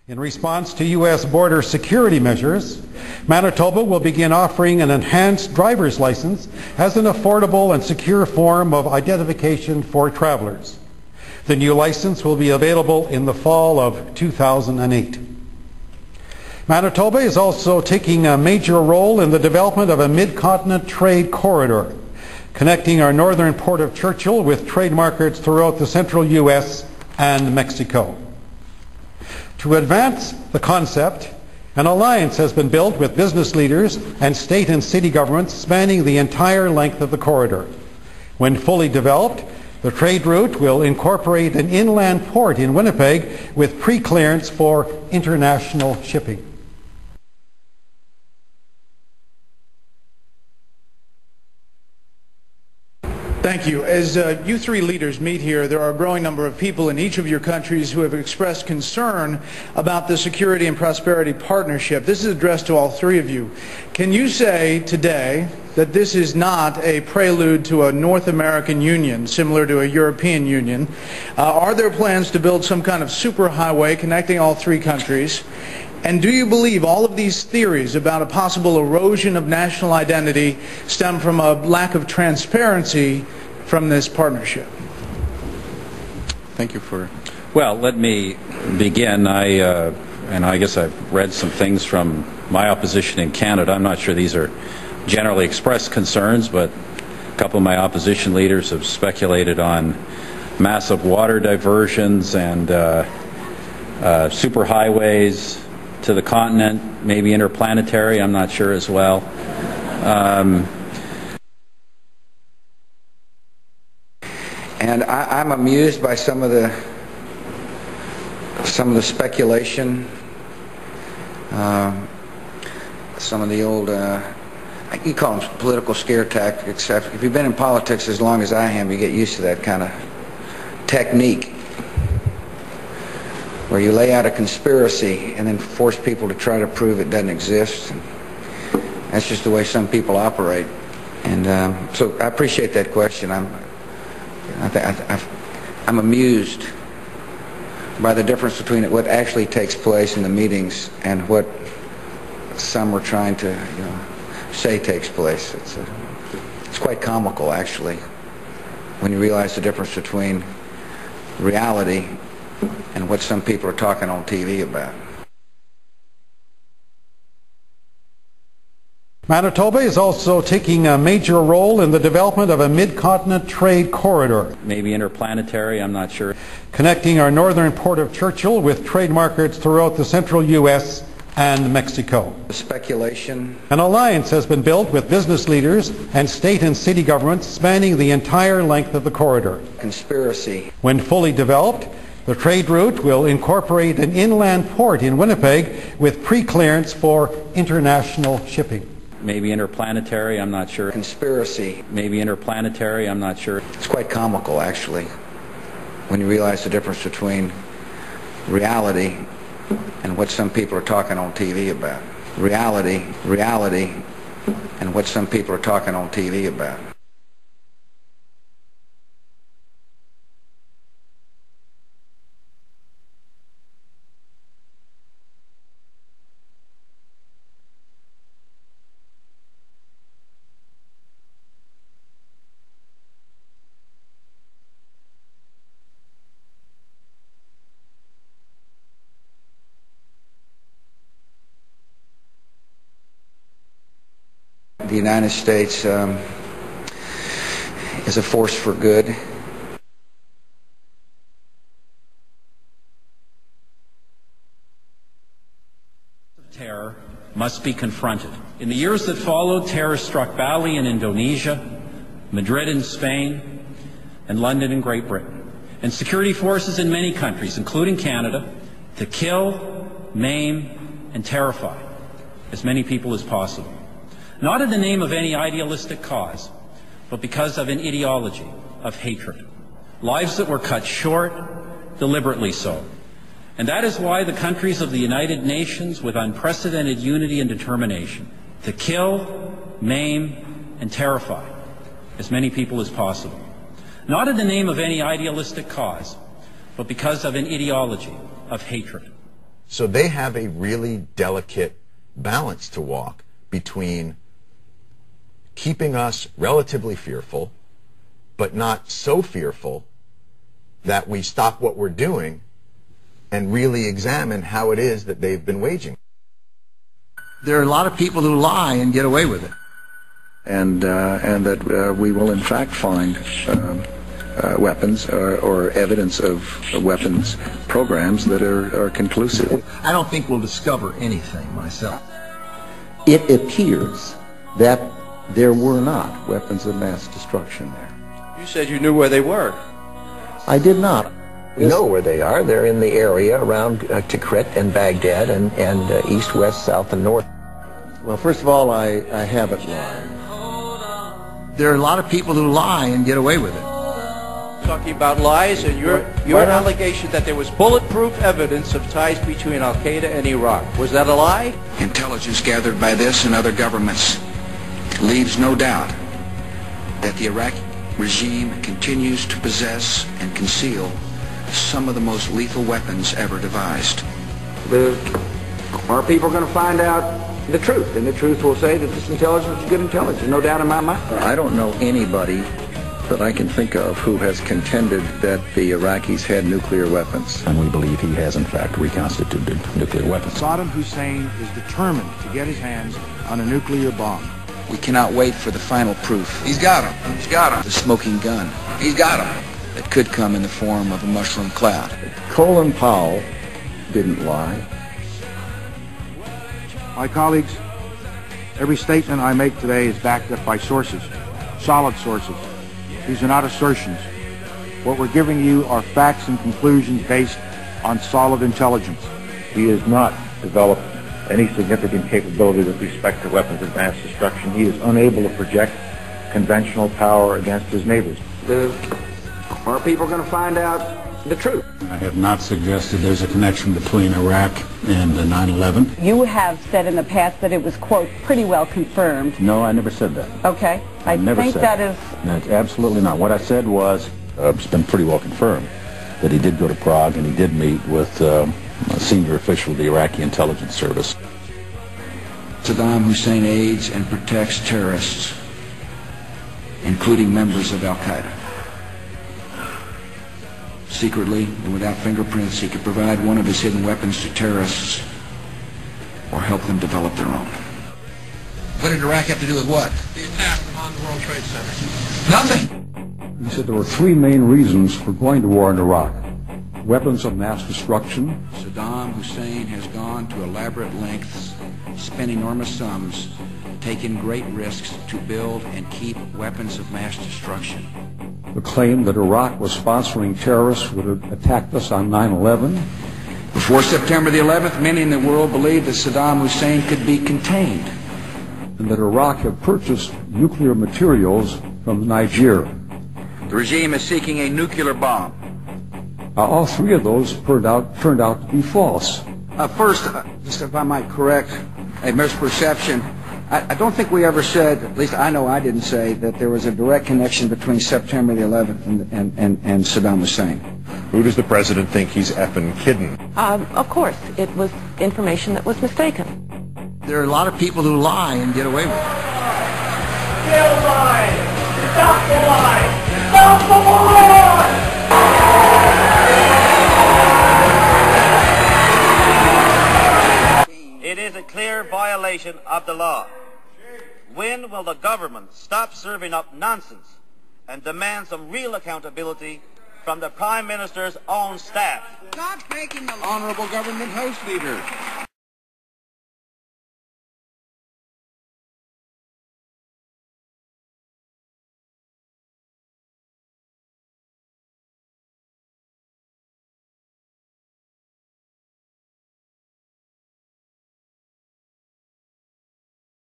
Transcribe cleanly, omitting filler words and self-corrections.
In response to U.S. border security measures, Manitoba will begin offering an enhanced driver's license as an affordable and secure form of identification for travelers. The new license will be available in the fall of 2008. Manitoba is also taking a major role in the development of a mid-continent trade corridor, connecting our northern port of Churchill with trade markets throughout the central U.S. and Mexico. To advance the concept, an alliance has been built with business leaders and state and city governments spanning the entire length of the corridor. When fully developed, the trade route will incorporate an inland port in Winnipeg with pre-clearance for international shipping. Thank you. As you three leaders meet here, there are a growing number of people in each of your countries who have expressed concern about the Security and Prosperity Partnership. This is addressed to all three of you. Can you say today that this is not a prelude to a North American Union, similar to a European Union? Are there plans to build some kind of superhighway connecting all three countries? And do you believe all of these theories about a possible erosion of national identity stem from a lack of transparency from this partnership? Thank you for... Well, let me begin. And I guess I've read some things from my opposition in Canada. I'm not sure these are generally expressed concerns, but a couple of my opposition leaders have speculated on massive water diversions and superhighways to the continent, maybe interplanetary, I'm not sure as well. And I'm amused by some of the speculation, some of the old, you call them political scare tactics. If you've been in politics as long as I have, you get used to that kind of technique, where you lay out a conspiracy and then force people to try to prove it doesn't exist. And that's just the way some people operate. And so I appreciate that question. I'm amused by the difference between what actually takes place in the meetings and what some are trying to say takes place. It's quite comical, actually, when you realize the difference between reality and what some people are talking on TV about. Manitoba is also taking a major role in the development of a mid-continent trade corridor. Maybe interplanetary, I'm not sure. Connecting our northern port of Churchill with trade markets throughout the central U.S. and Mexico. Speculation. An alliance has been built with business leaders and state and city governments spanning the entire length of the corridor. Conspiracy. When fully developed, the trade route will incorporate an inland port in Winnipeg with pre-clearance for international shipping. Maybe interplanetary, I'm not sure. Conspiracy. Maybe interplanetary, I'm not sure. It's quite comical, actually, when you realize the difference between reality and what some people are talking on TV about. Reality, and what some people are talking on TV about. The United States is a force for good. Terror must be confronted. In the years that followed, terror struck Bali in Indonesia, Madrid in Spain, and London in Great Britain, and security forces in many countries, including Canada, to kill, maim, and terrify as many people as possible. Not in the name of any idealistic cause, but because of an ideology of hatred. Lives that were cut short, deliberately so. And that is why the countries of the United Nations, with unprecedented unity and determination, to kill, maim, and terrify as many people as possible. Not in the name of any idealistic cause, but because of an ideology of hatred. So they have a really delicate balance to walk between keeping us relatively fearful, but not so fearful that we stop what we're doing and really examine how it is that they've been waging. There are a lot of people who lie and get away with it. And that we will in fact find weapons or evidence of weapons programs that are conclusive. I don't think we'll discover anything myself. It appears that there were not weapons of mass destruction there. You said you knew where they were. I did not. We know where they are. They're in the area around Tikrit and Baghdad and east, west, south, and north. Well, first of all, I haven't lied. There are a lot of people who lie and get away with it. Talking about lies and your allegation that there was bulletproof evidence of ties between Al-Qaeda and Iraq. Was that a lie? Intelligence gathered by this and other governments leaves no doubt that the Iraqi regime continues to possess and conceal some of the most lethal weapons ever devised. Our people are going to find out the truth, and the truth will say that this intelligence is good intelligence, no doubt in my mind. I don't know anybody that I can think of who has contended that the Iraqis had nuclear weapons. And we believe he has in fact reconstituted nuclear weapons. Saddam Hussein is determined to get his hands on a nuclear bomb. We cannot wait for the final proof. He's got him. He's got him. The smoking gun. He's got him. That could come in the form of a mushroom cloud. Colin Powell didn't lie. My colleagues, every statement I make today is backed up by sources, solid sources. These are not assertions. What we're giving you are facts and conclusions based on solid intelligence. He has not developed any significant capability with respect to weapons of mass destruction. He is unable to project conventional power against his neighbors. Our people are going to find out the truth. I have not suggested there's a connection between Iraq and 9/11. You have said in the past that it was, quote, pretty well confirmed. No, I never said that. Okay. I think that is... That's absolutely not. What I said was, it's been pretty well confirmed that he did go to Prague and he did meet with a senior official of the Iraqi intelligence service. Saddam Hussein aids and protects terrorists, including members of Al-Qaeda. Secretly and without fingerprints, he could provide one of his hidden weapons to terrorists or help them develop their own. What did Iraq have to do with what? The attack on the World Trade Center. Nothing. He said there were three main reasons for going to war in Iraq. Weapons of mass destruction. Saddam Hussein has gone to elaborate lengths, spent enormous sums, taken great risks to build and keep weapons of mass destruction. The claim that Iraq was sponsoring terrorists who had attacked us on 9/11. Before September the 11th, many in the world believed that Saddam Hussein could be contained. And that Iraq had purchased nuclear materials from Nigeria. The regime is seeking a nuclear bomb. All three of those turned out to be false. First, just if I might correct a misperception, I don't think we ever said, at least I know I didn't say, that there was a direct connection between September the 11th and Saddam Hussein. Who does the president think he's effing kidding? Of course, it was information that was mistaken. There are a lot of people who lie and get away with it. Kill lies! Stop the lies! Stop the lies! It is a clear violation of the law. When will the government stop serving up nonsense and demand some real accountability from the Prime Minister's own staff? Stop making the honorable government house leader.